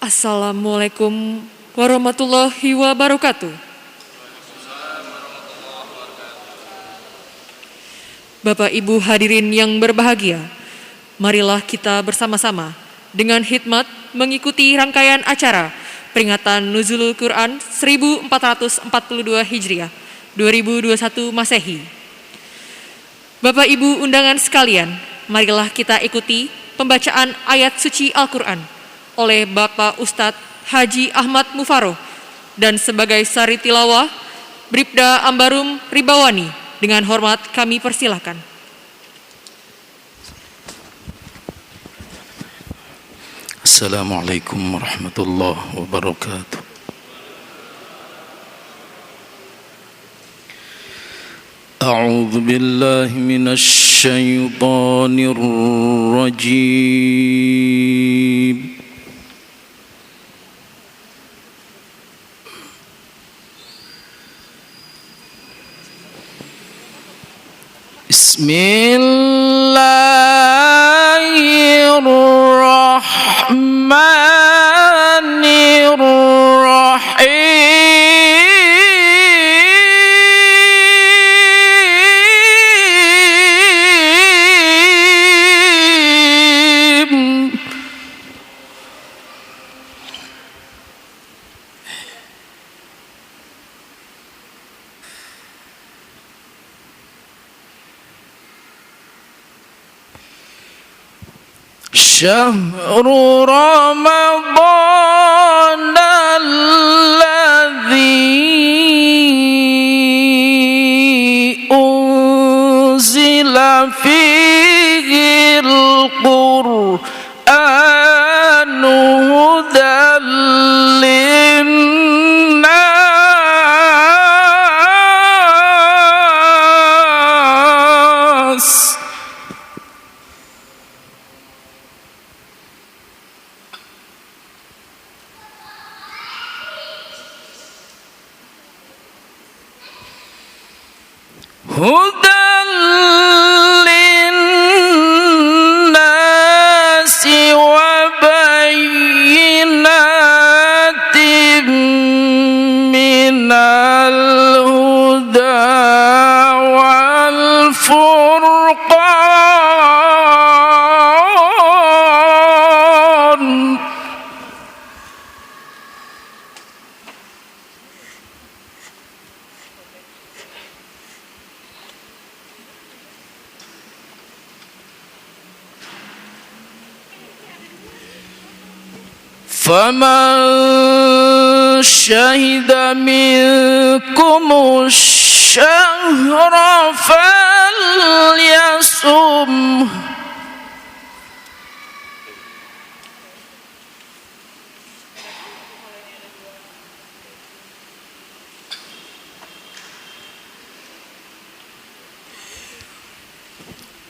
Assalamualaikum warahmatullahi wabarakatuh. Bapak Ibu hadirin yang berbahagia, marilah kita bersama-sama dengan hikmat mengikuti rangkaian acara peringatan Nuzulul Quran 1442 Hijriah 2021 Masehi. Bapak Ibu undangan sekalian, marilah kita ikuti pembacaan ayat suci Al-Quran oleh Bapak Ustadz Haji Ahmad Mufaroh dan sebagai sari tilawah Bribda Ambarum Ribawani. Dengan hormat kami persilahkan. Assalamualaikum warahmatullahi wabarakatuh. A'udzu billahi minasy syaithanir rajim. Bismillahirrahmanirrahim. شهر رمضان الذي أنزل فيه القرآن هدى للناس هدى للناس وبينات من الهدى والفرقان فمن شهد منكم الشهر فليصمه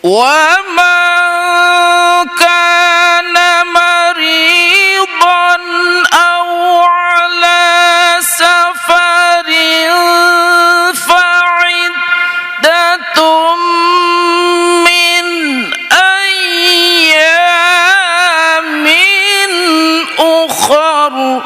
ومن كان مريضا أو على سفر فعدة من أيام أخر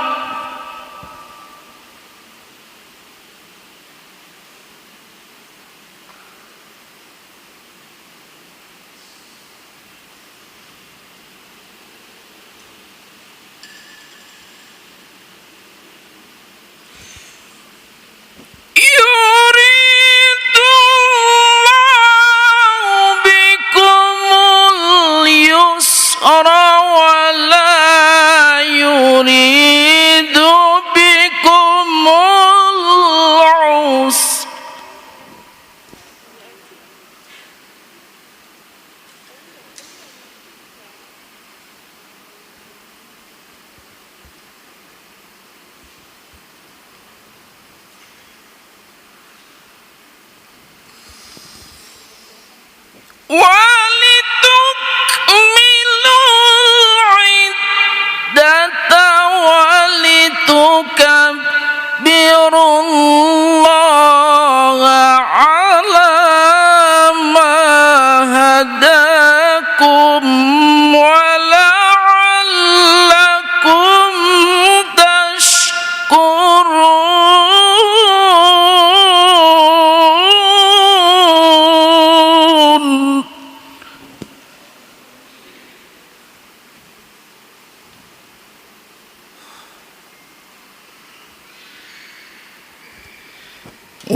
يريد الله بكم اليسر ولا يريد بكم العسر ولتكملوا العدة ولتكبروا الله على ما هداكم ولعلكم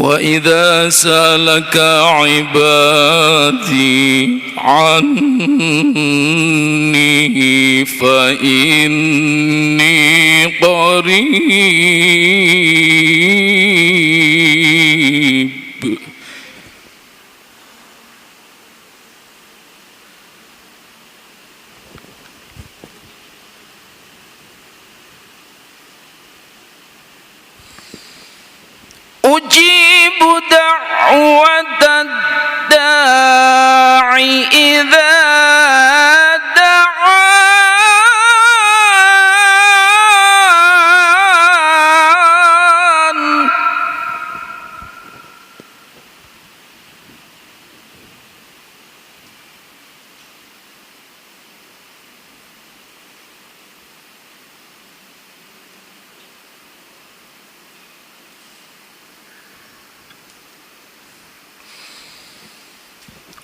وإذا سألك عبادي عني فإني قريب أجيب دعوة الداعي إذا دعان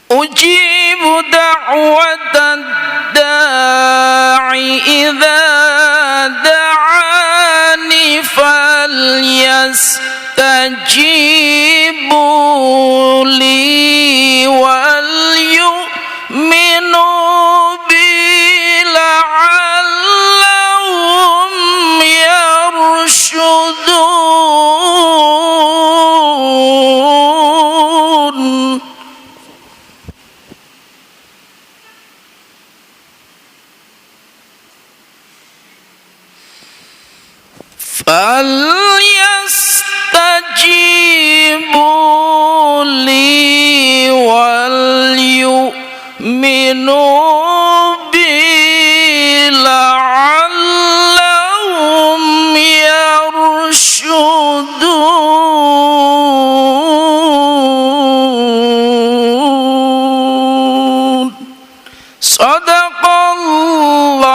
أجيب دعوة الداعي إذا دعاني فليستجيبوا لي وليؤمنوا بي لعلهم يرشدون فليستجيبوا لي وليؤمنوا بي لعلهم يرشدون صدق الله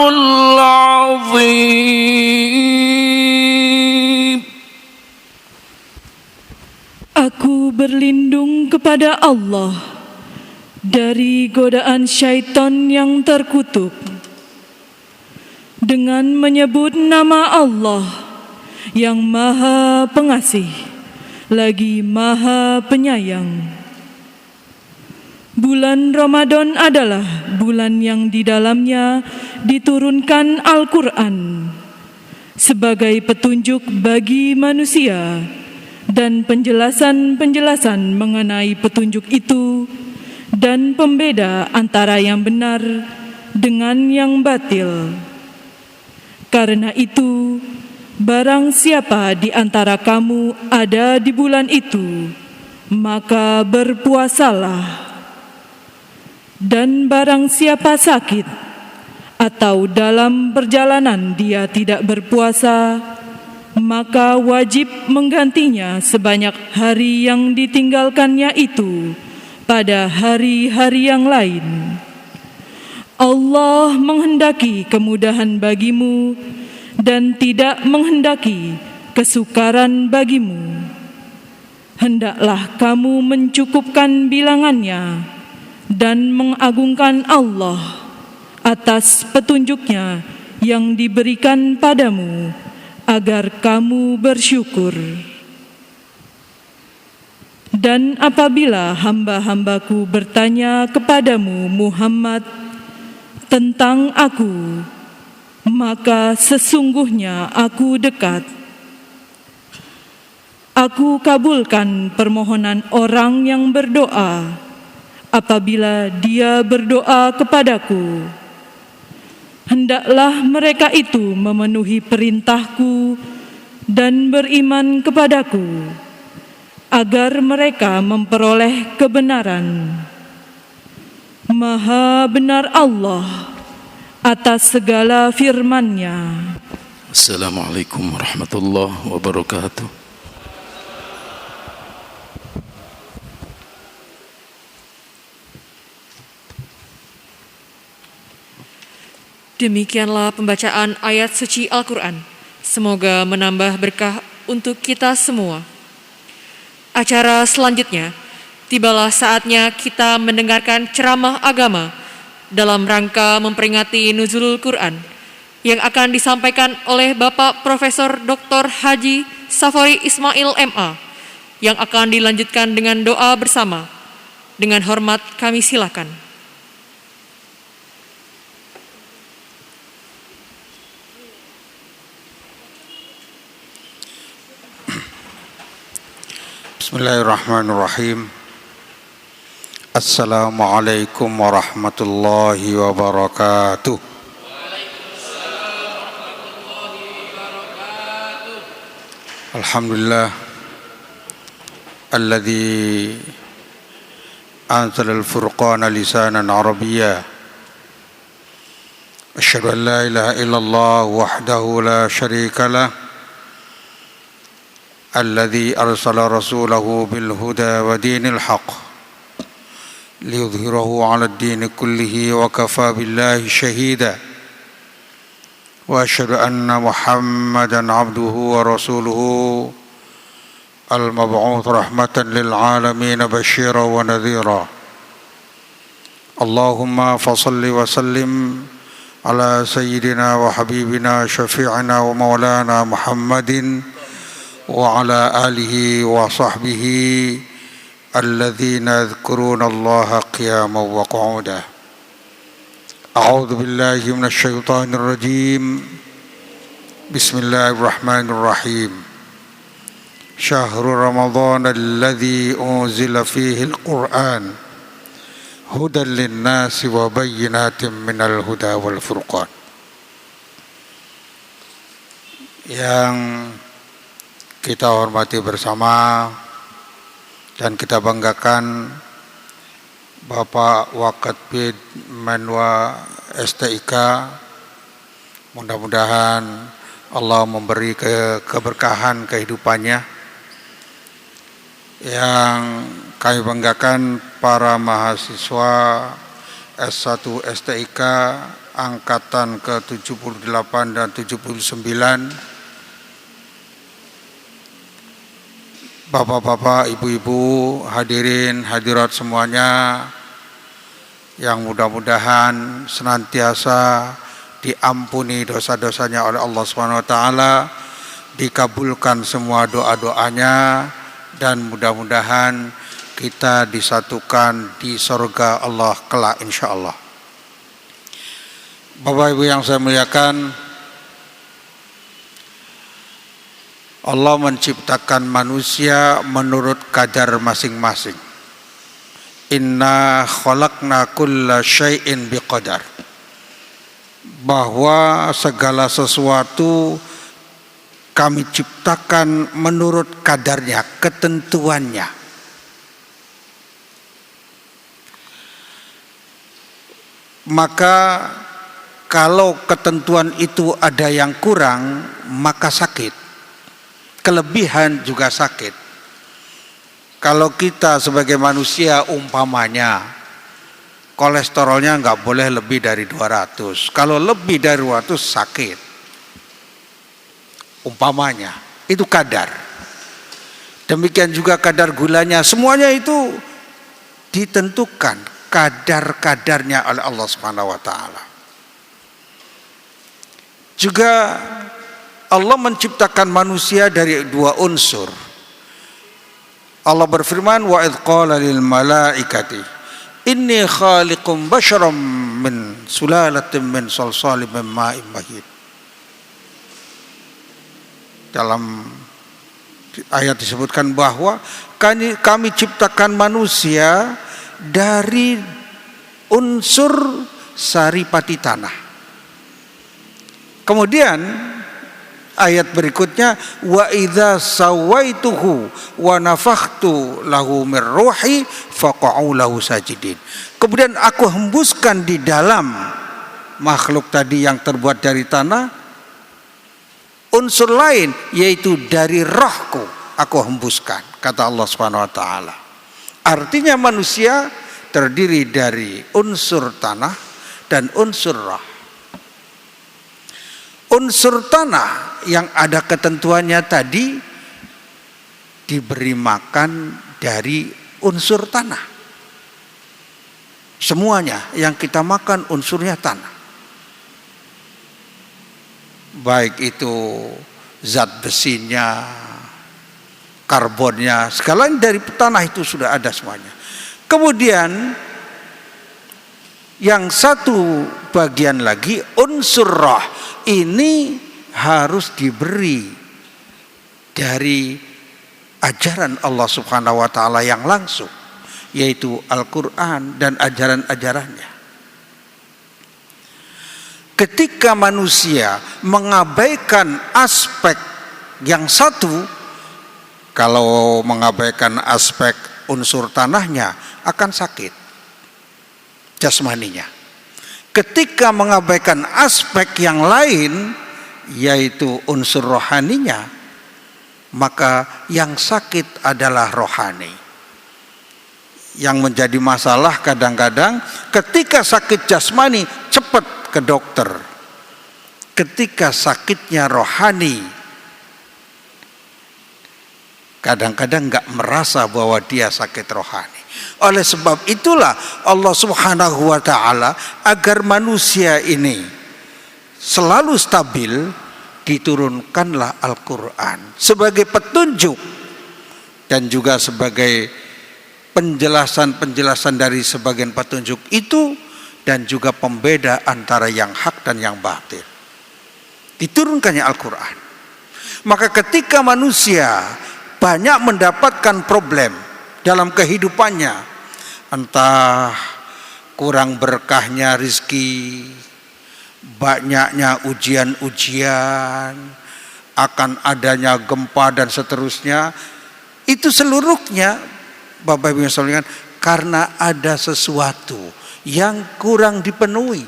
العظيم. Aku berlindung kepada Allah dari godaan syaitan yang terkutuk dengan menyebut nama Allah yang Maha Pengasih lagi Maha Penyayang. Bulan Ramadan adalah bulan yang di dalamnya diturunkan Al-Quran sebagai petunjuk bagi manusia dan penjelasan-penjelasan mengenai petunjuk itu dan pembeda antara yang benar dengan yang batil. Karena itu, barang siapa di antara kamu ada di bulan itu, maka berpuasalah. Dan barang siapa sakit atau dalam perjalanan dia tidak berpuasa, maka wajib menggantinya sebanyak hari yang ditinggalkannya itu pada hari-hari yang lain. Allah menghendaki kemudahan bagimu dan tidak menghendaki kesukaran bagimu. Hendaklah kamu mencukupkan bilangannya dan mengagungkan Allah atas petunjuknya yang diberikan padamu, agar kamu bersyukur. Dan apabila hamba-hambaku bertanya kepadamu Muhammad tentang aku, maka sesungguhnya aku dekat. Aku kabulkan permohonan orang yang berdoa apabila dia berdoa kepadaku. Hendaklah mereka itu memenuhi perintahku dan beriman kepadaku, agar mereka memperoleh kebenaran. Maha benar Allah atas segala firman-Nya. Assalamualaikum warahmatullahi wabarakatuh. Demikianlah pembacaan ayat suci Al-Quran. Semoga menambah berkah untuk kita semua. Acara selanjutnya, tibalah saatnya kita mendengarkan ceramah agama dalam rangka memperingati Nuzulul Quran yang akan disampaikan oleh Bapak Profesor Dr. Haji Safari Ismail MA yang akan dilanjutkan dengan doa bersama. Dengan hormat kami silakan. Bismillahirrahmanirrahim. Assalamualaikum warahmatullahi wabarakatuh. Alhamdulillah alladzi anzala al-furqana lisanan arabiyya. Asyhadu an la ilaha illallah wahdahu la syarika lah. الذي أرسل رسوله بالهدى ودين الحق ليظهره على الدين كله وكفى بالله شهيدا وأشهد أن محمدا عبده ورسوله المبعوث رحمة للعالمين بشيرا ونذيرا اللهم فصل وسلم على سيدنا وحبيبنا شفيعنا ومولانا محمد وعلى آله وصحبه الذين يذكرون الله قياما وقعودا أعوذ بالله من الشيطان الرجيم بسم الله الرحمن الرحيم شهر رمضان الذي أنزل فيه القرآن هدى للناس وبينات من الهدى والفرقان. Yang kita hormati bersama dan kita banggakan Bapak Wakatbid Menwa STIK, mudah-mudahan Allah memberi keberkahan kehidupannya. Yang kami banggakan para mahasiswa S1 STIK angkatan ke-78 dan 79, Bapak-bapak, ibu-ibu, hadirin, hadirat semuanya, yang mudah-mudahan senantiasa diampuni dosa-dosanya oleh Allah SWT, dikabulkan semua doa-doanya, dan mudah-mudahan kita disatukan di surga Allah kelak insyaallah. Bapak Ibu yang saya muliakan, Allah menciptakan manusia menurut kadar masing-masing. Inna khalaqna kulla syai'in biqadar. Bahwa segala sesuatu kami ciptakan menurut kadarnya, ketentuannya. Maka kalau ketentuan itu ada yang kurang, maka sakit. Kelebihan juga sakit. Kalau kita sebagai manusia umpamanya kolesterolnya nggak boleh lebih dari 200. Kalau lebih dari 200 sakit. Umpamanya itu kadar. Demikian juga kadar gulanya, semuanya itu ditentukan kadar-kadarnya oleh Allah Subhanahu wa taala. Juga Allah menciptakan manusia dari dua unsur. Allah berfirman, wa idh qala lil malaikati inni khaliqum basyaram min sulalatin min salsalin min ma'in mahin. Dalam ayat disebutkan bahwa kami ciptakan manusia dari unsur saripati tanah. Kemudian ayat berikutnya, wa idza sawaituhu wa nafakhtu lahu mir ruhi faqa'u lahu sajidin. Kemudian aku hembuskan di dalam makhluk tadi yang terbuat dari tanah unsur lain, yaitu dari rohku aku hembuskan, kata Allah Subhanahu wa taala. Artinya manusia terdiri dari unsur tanah dan unsur roh. Unsur tanah yang ada ketentuannya tadi diberi makan dari unsur tanah. Semuanya yang kita makan unsurnya tanah. Baik itu zat besinya, karbonnya, segala dari tanah itu sudah ada semuanya. Kemudian yang satu bagian lagi unsur roh ini harus diberi dari ajaran Allah Subhanahu wa taala yang langsung, yaitu Al-Qur'an dan ajaran-ajarannya. Ketika manusia mengabaikan aspek yang satu, kalau mengabaikan aspek unsur tanahnya akan sakit jasmaninya. Ketika mengabaikan aspek yang lain, yaitu unsur rohaninya, maka yang sakit adalah rohani. Yang menjadi masalah kadang-kadang ketika sakit jasmani cepat ke dokter. Ketika sakitnya rohani, kadang-kadang nggak merasa bahwa dia sakit rohani. Oleh sebab itulah Allah Subhanahu wa taala agar manusia ini selalu stabil, diturunkanlah Al-Qur'an sebagai petunjuk dan juga sebagai penjelasan-penjelasan dari sebagian petunjuk itu, dan juga pembeda antara yang hak dan yang batil. Diturunkannya Al-Qur'an. Maka ketika manusia banyak mendapatkan problem dalam kehidupannya, entah kurang berkahnya rizki, banyaknya ujian-ujian, akan adanya gempa dan seterusnya, itu seluruhnya Bapak Ibu sekalian karena ada sesuatu yang kurang dipenuhi.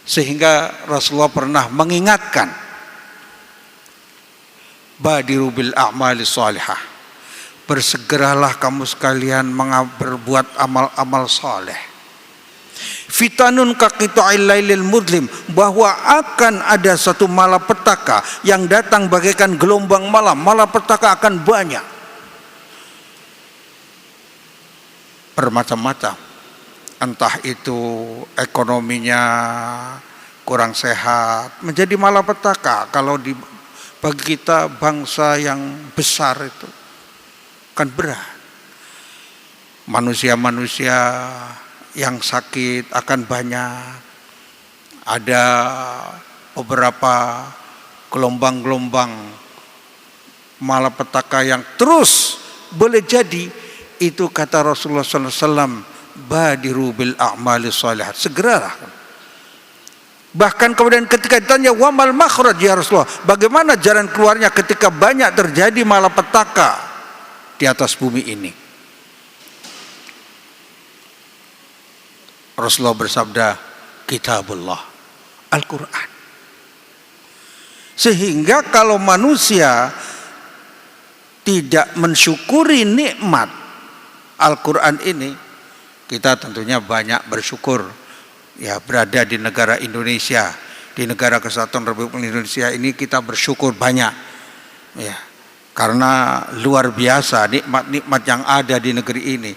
Sehingga Rasulullah pernah mengingatkan, badiru bil a'mali shalihah, bersegeralah kamu sekalian berbuat amal-amal saleh. Fitanun kaqita'il lailil mudlim, bahwa akan ada satu malapetaka yang datang bagaikan gelombang malam. Malapetaka akan banyak, bermacam-macam. Entah itu ekonominya kurang sehat, menjadi malapetaka. Kalau bagi kita bangsa yang besar itu kan berat. Manusia-manusia yang sakit akan banyak. Ada beberapa gelombang-gelombang malapetaka yang terus boleh jadi. Itu kata Rasulullah SAW, badiru bil a'mali shalihat, segeralah. Bahkan kemudian ketika ditanya wamal makhraj ya Rasulullah, bagaimana jalan keluarnya ketika banyak terjadi malapetaka di atas bumi ini, Rasulullah bersabda, kitabullah, Al-Quran. Sehingga kalau manusia tidak mensyukuri nikmat Al-Quran ini, kita tentunya banyak bersyukur ya berada di negara Indonesia, di negara Kesatuan Republik Indonesia ini kita bersyukur banyak ya, karena luar biasa nikmat-nikmat yang ada di negeri ini.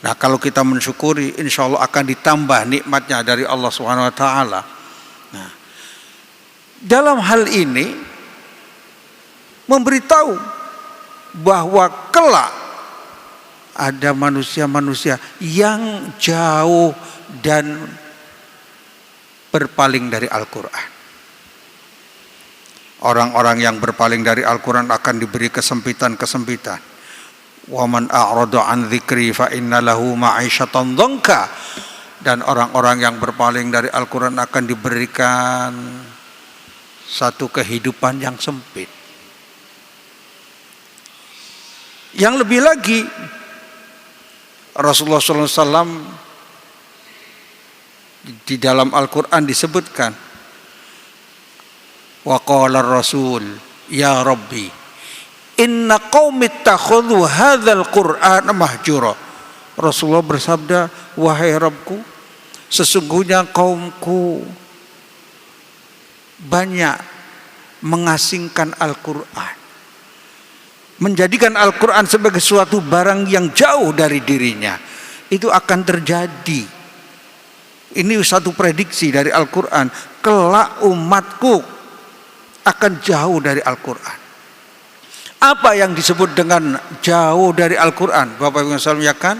Nah, kalau kita mensyukuri, insya Allah akan ditambah nikmatnya dari Allah Subhanahu Wa Taala. Nah, dalam hal ini memberitahu bahwa kelak ada manusia-manusia yang jauh dan berpaling dari Al-Quran. Orang-orang yang berpaling dari Al-Quran akan diberi kesempitan-kesempitan. وَمَنْ أَعْرَضَ عَنْ ذِكْرِي فَإِنَّ لَهُ مَعِيشَةً ضَنْكًا. Dan orang-orang yang berpaling dari Al-Quran akan diberikan satu kehidupan yang sempit. Yang lebih lagi, Rasulullah SAW di dalam Al-Quran disebutkan, wa qala ar-rasul ya rabbi inna qaumi ittakhadhu hadzal qur'ana mahjura. Rasulullah bersabda, wahai Rabbku, sesungguhnya kaumku banyak mengasingkan Al-Quran, menjadikan Al-Quran sebagai suatu barang yang jauh dari dirinya. Itu akan terjadi. Ini satu prediksi dari Al-Quran. Kelak umatku akan jauh dari Al-Quran. Apa yang disebut dengan jauh dari Al-Quran? Bapak Ibu sekalian, ya kan?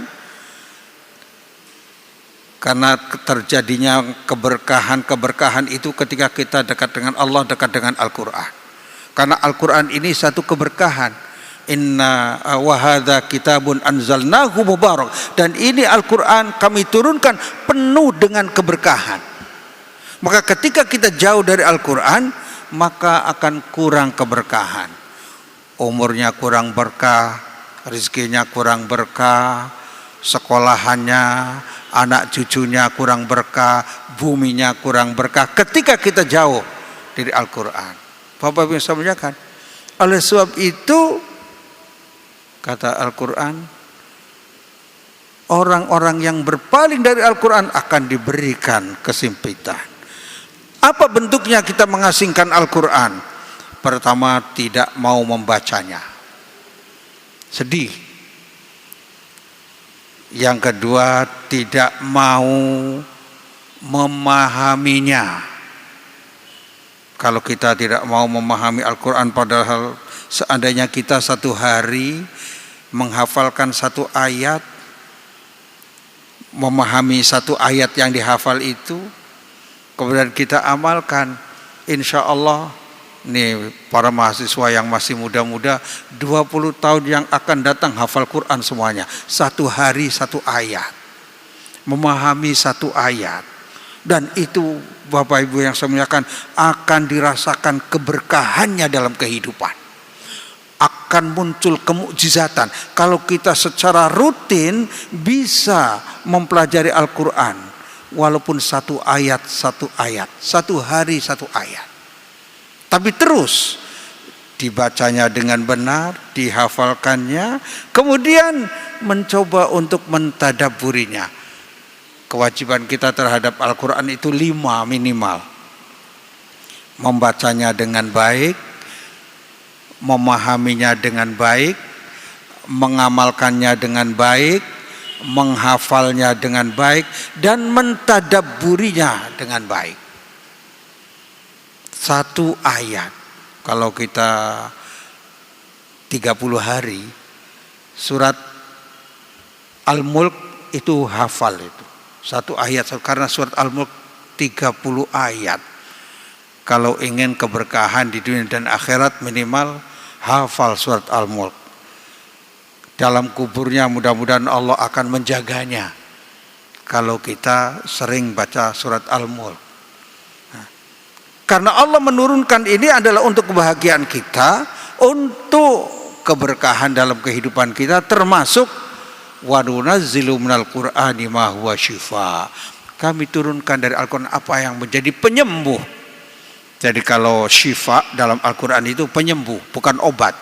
Karena terjadinya keberkahan itu ketika kita dekat dengan Allah, dekat dengan Al-Quran. Karena Al-Quran ini satu keberkahan. Inna wa hadza kitabun anzalnahu mubarak. Dan ini Al-Quran kami turunkan penuh dengan keberkahan. Maka ketika kita jauh dari Al-Quran, maka akan kurang keberkahan. Umurnya kurang berkah, rezekinya kurang berkah, sekolahannya, anak cucunya kurang berkah, buminya kurang berkah ketika kita jauh dari Al-Quran. Bapak Ibu saya muliakan, oleh sebab itu kata Al-Quran, orang-orang yang berpaling dari Al-Quran akan diberikan kesempitan. Apa bentuknya kita mengasingkan Al-Quran? Pertama, tidak mau membacanya, sedih. Yang kedua, tidak mau memahaminya. Kalau kita tidak mau memahami Al-Quran, padahal seandainya kita satu hari menghafalkan satu ayat, memahami satu ayat yang dihafal itu, kemudian kita amalkan, insya Allah, nih para mahasiswa yang masih muda-muda, 20 tahun yang akan datang hafal Quran semuanya. Satu hari satu ayat, memahami satu ayat. Dan itu Bapak Ibu yang saya muliakan, akan dirasakan keberkahannya dalam kehidupan. Akan muncul kemukjizatan. Kalau kita secara rutin bisa mempelajari Al-Quran, walaupun satu ayat, satu hari satu ayat. Tapi terus dibacanya dengan benar, dihafalkannya, kemudian mencoba untuk mentadabburinya. Kewajiban kita terhadap Al-Quran itu 5 minimal. Membacanya dengan baik, memahaminya dengan baik, mengamalkannya dengan baik, menghafalnya dengan baik, dan mentadabburinya dengan baik. Satu ayat, kalau kita 30 hari, surat Al-Mulk itu hafal itu. Satu ayat, karena surat Al-Mulk 30 ayat. Kalau ingin keberkahan di dunia dan akhirat, minimal hafal surat Al-Mulk. Dalam kuburnya mudah-mudahan Allah akan menjaganya kalau kita sering baca surat Al-Mulk. Karena Allah menurunkan ini adalah untuk kebahagiaan kita, untuk keberkahan dalam kehidupan kita, termasuk wa nunazzilu minal qur'ani ma huwa syifa. Kami turunkan dari Al-Quran apa yang menjadi penyembuh. Jadi kalau syifa dalam Al-Quran itu penyembuh, bukan obat.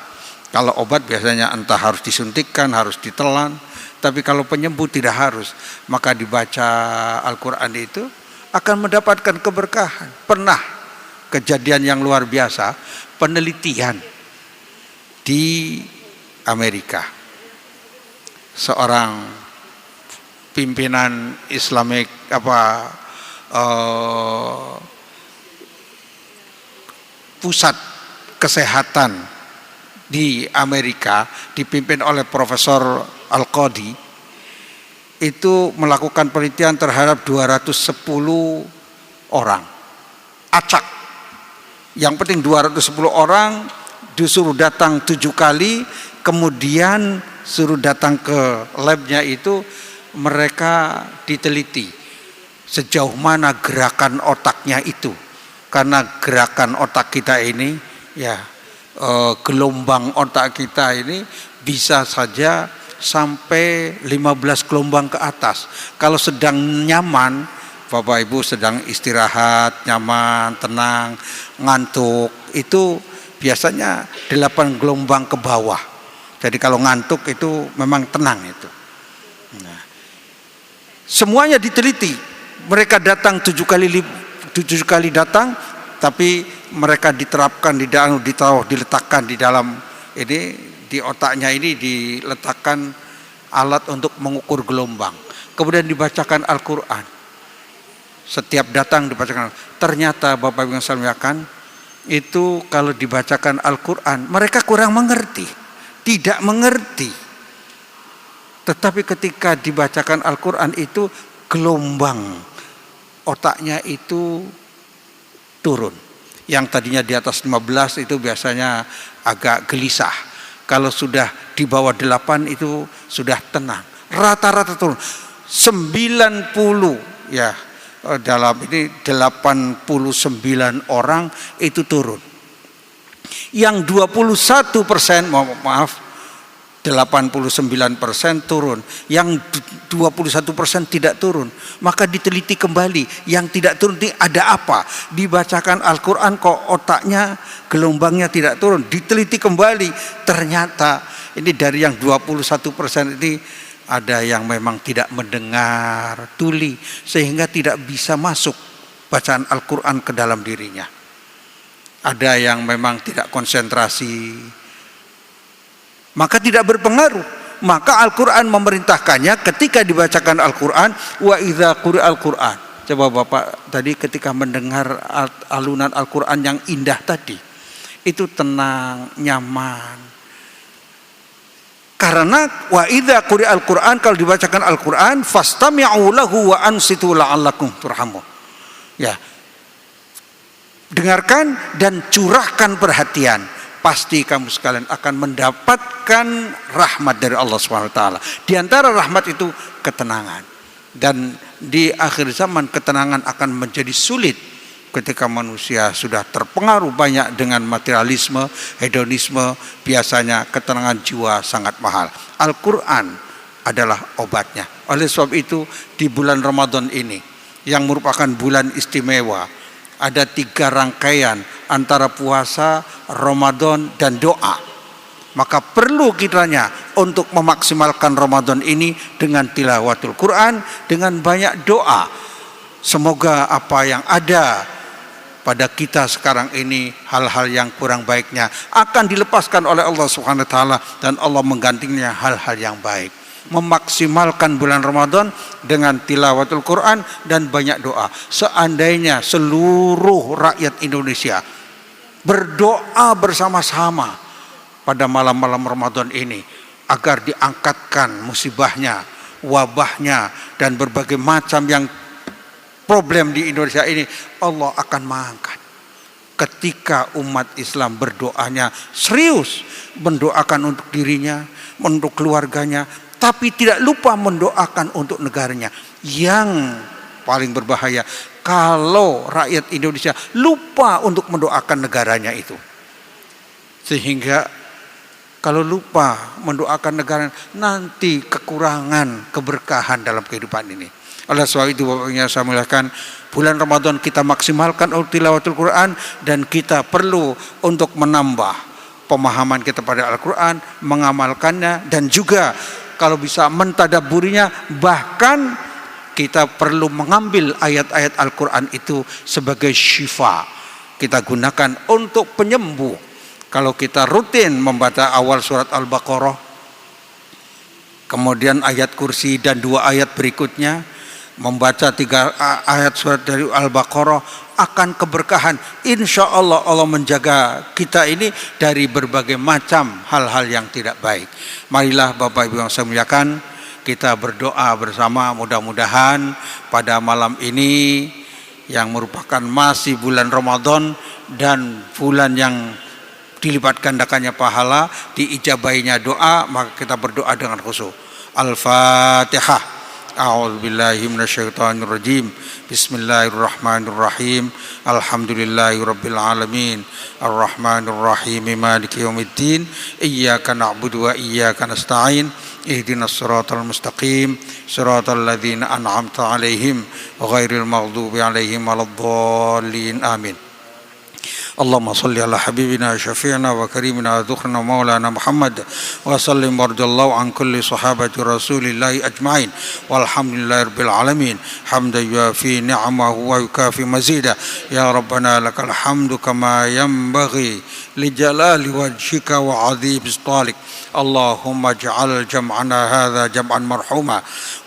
Kalau obat biasanya entah harus disuntikkan, harus ditelan, tapi kalau penyembuh tidak harus. Maka dibaca Al-Quran itu akan mendapatkan keberkahan. Pernah kejadian yang luar biasa, penelitian di Amerika. Seorang pimpinan Islamic pusat kesehatan di Amerika dipimpin oleh Profesor Al-Qadi, itu melakukan penelitian terhadap 210 orang acak. Yang penting 210 orang disuruh datang 7 kali, kemudian suruh datang ke labnya itu, mereka diteliti sejauh mana gerakan otaknya itu. Karena gerakan otak kita ini, ya gelombang otak kita ini bisa saja sampai 15 gelombang ke atas. Kalau sedang nyaman, Bapak Ibu sedang istirahat, nyaman, tenang, ngantuk, itu biasanya 8 gelombang ke bawah. Jadi kalau ngantuk itu memang tenang itu. Nah, semuanya diteliti. Mereka datang 7 kali datang, tapi mereka diterapkan diletakkan di dalam ini, di otaknya ini diletakkan alat untuk mengukur gelombang. Kemudian dibacakan Al-Quran. Setiap datang dibacakan. Ternyata Bapak Ibu yang saya muliakan, itu kalau dibacakan Al-Quran mereka kurang mengerti, tidak mengerti. Tetapi ketika dibacakan Al-Quran itu gelombang otaknya itu turun. Yang tadinya di atas 15 itu biasanya agak gelisah. Kalau sudah di bawah 8 itu sudah tenang. Rata-rata turun. 90 ya, dalam ini 89 orang itu turun. Yang 21%, maaf 89% turun, yang 21% tidak turun. Maka diteliti kembali, yang tidak turun ini ada apa? Dibacakan Al-Quran kok otaknya gelombangnya tidak turun. Diteliti kembali, ternyata ini dari yang 21% ini ada yang memang tidak mendengar tuli sehingga tidak bisa masuk bacaan Al-Quran ke dalam dirinya. Ada yang memang tidak konsentrasi, maka tidak berpengaruh. Maka Al-Quran memerintahkannya ketika dibacakan Al-Quran, wa idza quri'al Quran. Coba Bapak tadi ketika mendengar alunan Al-Quran yang indah tadi, itu tenang, nyaman. Karena wa idza quri'al Quran, kalau dibacakan Al-Quran, fastami'u lahu wa ansitu la'allakum turhamun. Ya. Dengarkan dan curahkan perhatian. Pasti kamu sekalian akan mendapatkan rahmat dari Allah SWT. Di antara rahmat itu ketenangan. Dan di akhir zaman ketenangan akan menjadi sulit ketika manusia sudah terpengaruh banyak dengan materialisme, hedonisme. Biasanya ketenangan jiwa sangat mahal. Al-Quran adalah obatnya. Oleh sebab itu di bulan Ramadan ini yang merupakan bulan istimewa, ada 3 rangkaian antara puasa, Ramadan dan doa. Maka perlu kiranya untuk memaksimalkan Ramadan ini dengan tilawatul Quran, dengan banyak doa. Semoga apa yang ada pada kita sekarang ini, hal-hal yang kurang baiknya akan dilepaskan oleh Allah Subhanahu wa taala dan Allah menggantinya hal-hal yang baik. Memaksimalkan bulan Ramadan dengan tilawatul Quran dan banyak doa. Seandainya seluruh rakyat Indonesia berdoa bersama-sama pada malam-malam Ramadan ini agar diangkatkan musibahnya, wabahnya dan berbagai macam yang problem di Indonesia ini, Allah akan mengangkat. Ketika umat Islam berdoanya serius, mendoakan untuk dirinya, untuk keluarganya, tapi tidak lupa mendoakan untuk negaranya. Yang paling berbahaya kalau rakyat Indonesia lupa untuk mendoakan negaranya itu. Sehingga kalau lupa mendoakan negara, nanti kekurangan keberkahan dalam kehidupan ini. Oleh sebab itu Bapaknya saya muliakan, bulan Ramadan kita maksimalkan untuk tilawatul Quran, dan kita perlu untuk menambah pemahaman kita pada Al-Quran, mengamalkannya, dan juga kalau bisa mentadabburinya. Bahkan kita perlu mengambil ayat-ayat Al-Quran itu sebagai syifa, kita gunakan untuk penyembuh. Kalau kita rutin membaca awal surat Al-Baqarah, kemudian ayat kursi dan 2 ayat berikutnya, membaca 3 ayat surat dari Al-Baqarah, akan keberkahan. Insya Allah Allah menjaga kita ini dari berbagai macam hal-hal yang tidak baik. Marilah Bapak Ibu yang saya muliakan, kita berdoa bersama, mudah-mudahan pada malam ini yang merupakan masih bulan Ramadan dan bulan yang dilipat gandakannya pahala, diijabahinya doa, maka kita berdoa dengan khusyuk. Al-Fatihah. A'udzubillahi minasyaitonirrajim. Bismillahirrahmanirrahim. Alhamdulillahirabbil alamin. Arrahmanirrahim. Maliki yaumiddin. Iyyaka na'budu wa iyyaka nasta'in. Ihdinas siratal mustaqim. Siratal ladzina an'amta 'alaihim ghairil maghdubi 'alaihim waladdallin. Amin. اللهم صل على حبيبنا شفيعنا وكريمنا ذخرنا مولانا محمد وسلم وارض الله عن كل صحابة رسول الله أجمعين والحمد لله رب العالمين حمدا يوافي نعمه ويكافي مزيدا يا ربنا لك الحمد كما ينبغي لجلال وجهك وعظيم سلطانك اللهم اجعل جمعنا هذا جمعا مرحوما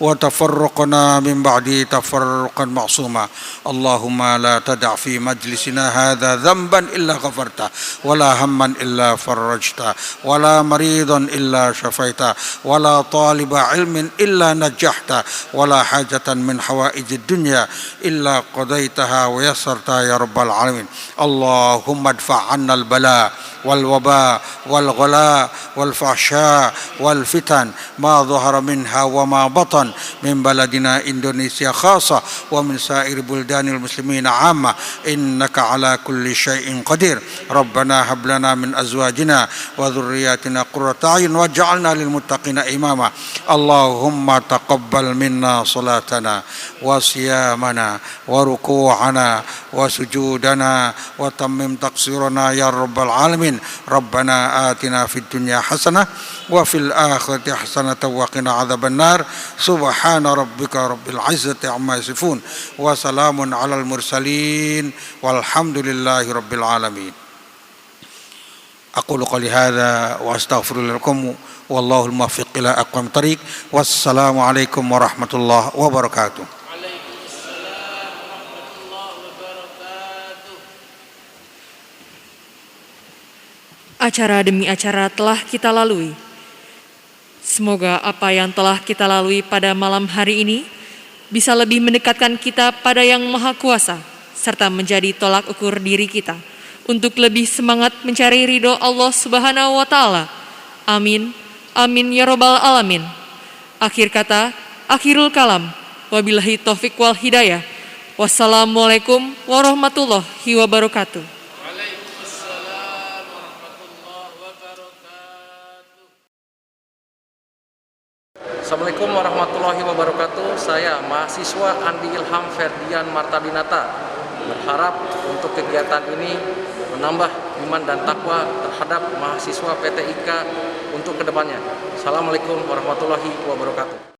وتفرقنا من بعده تفرقا معصوما اللهم لا تدع في مجلسنا هذا ذنبا ذنبا إلا غفرته ولا هما إلا فرجته ولا مريضا إلا شفيته ولا طالب علم إلا نجحته ولا حاجة من حوائج الدنيا إلا قضيتها ويسرتها يا رب العالمين. اللهم ادفع عنا البلاء والوباء والغلاء والفحشاء والفتن ما ظهر منها وما بطن من بلدنا إندونيسيا خاصة ومن سائر بلدان المسلمين عامة إنك على كل شيء قدير. ربنا هب لنا من أزواجنا وذرياتنا قرة أعين واجعلنا للمتقين إماما. اللهم تقبل منا صلاتنا وصيامنا وركوعنا وسجودنا وتمم تقصيرنا يا رب العالمين. ربنا آتنا في الدنيا حسنة وفي الآخرة حسنة وقنا عذاب النار. سبحان ربك رب العزة عما يصفون وسلام على المرسلين والحمد لله رب العالمين. أقول قولي هذا وأستغفر لكم والله الموفق إلى أقوم الطريق والسلام عليكم ورحمة الله وبركاته. Acara demi acara telah kita lalui. Semoga apa yang telah kita lalui pada malam hari ini bisa lebih mendekatkan kita pada Yang Maha Kuasa, serta menjadi tolak ukur diri kita untuk lebih semangat mencari ridho Allah Subhanahu wa Ta'ala. Amin, amin ya Rabbal Alamin. Akhir kata, akhirul kalam. Wabillahi taufik wal hidayah. Wassalamualaikum warahmatullahi wabarakatuh. Assalamualaikum warahmatullahi wabarakatuh. Saya mahasiswa Andi Ilham Ferdian Martabinata berharap untuk kegiatan ini menambah iman dan takwa terhadap mahasiswa PT IKA untuk kedepannya. Assalamualaikum warahmatullahi wabarakatuh.